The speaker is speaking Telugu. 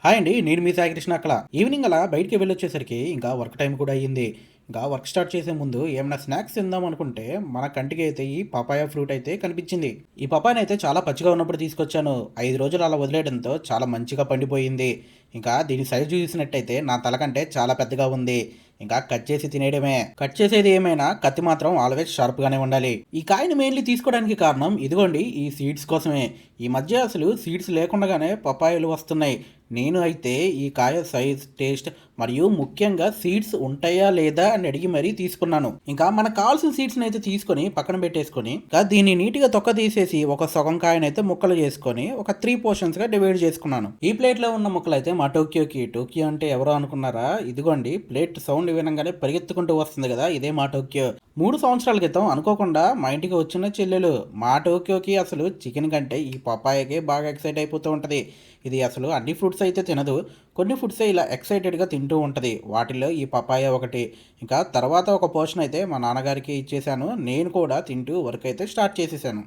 హాయ్ అండి. నేను మీ సాయి కృష్ణ అక్కడ. ఈవినింగ్ అలా బయటికి వెళ్ళొచ్చేసరికి ఇంకా వర్క్ టైం కూడా అయ్యింది. ఇంకా వర్క్ స్టార్ట్ చేసే ముందు ఏమన్నా స్నాక్స్ తిందాం అనుకుంటే మన కంటికి అయితే ఈ పపాయ ఫ్రూట్ అయితే కనిపించింది. ఈ పపాయనైతే చాలా పచ్చిగా ఉన్నప్పుడు తీసుకొచ్చాను. 5 రోజులు అలా వదిలేయడంతో చాలా మంచిగా పండిపోయింది. ఇంకా దీని సైజు చూసినట్టయితే నా తల కంటే చాలా పెద్దగా ఉంది. ఇంకా కట్ చేసి తినేయడమే. కట్ చేసేది ఏమైనా కత్తి మాత్రం ఆల్వేస్ షార్ప్గానే ఉండాలి. ఈ కాయని మెయిన్లీ తీసుకోవడానికి కారణం ఇదిగోండి ఈ సీడ్స్ కోసమే. ఈ మధ్య అసలు సీడ్స్ లేకుండానే పపాయలు వస్తున్నాయి. నేను అయితే ఈ కాయ సైజ్, టేస్ట్ మరియు ముఖ్యంగా సీడ్స్ ఉంటాయా లేదా అని అడిగి మరీ తీసుకున్నాను. ఇంకా మనకు కావాల్సిన సీడ్స్ని అయితే తీసుకొని పక్కన పెట్టేసుకొని ఇంకా దీన్ని నీట్గా తొక్క తీసేసి ఒక సగం కాయనైతే ముక్కలు చేసుకొని ఒక 3 పోర్షన్స్గా డివైడ్ చేసుకున్నాను. ఈ ప్లేట్లో ఉన్న ముక్కలు అయితే మా టోక్యోకి. టోక్యో అంటే ఎవరో అనుకున్నారా? ఇదిగోండి ప్లేట్ సౌండ్ వినంగానే పరిగెత్తుకుంటూ వస్తుంది కదా, ఇదే మా టోక్యో. 3 సంవత్సరాల క్రితం అనుకోకుండా మా ఇంటికి వచ్చిన చెల్లెలు. మా టోక్యోకి అసలు చికెన్ కంటే ఈ పపాయకే బాగా ఎక్సైట్ అయిపోతూ ఉంటుంది. ఇది అసలు అన్ని ఫ్రూట్స్ అయితే తినదు. కొన్ని ఫ్రూట్సే ఇలా ఎక్సైటెడ్గా తింటూ ఉంటుంది. వాటిల్లో ఈ పపాయ ఒకటి. ఇంకా తర్వాత ఒక పోర్షన్ అయితే మా నాన్నగారికి ఇచ్చేసాను. నేను కూడా తింటూ వర్క్ అయితే స్టార్ట్ చేసేసాను.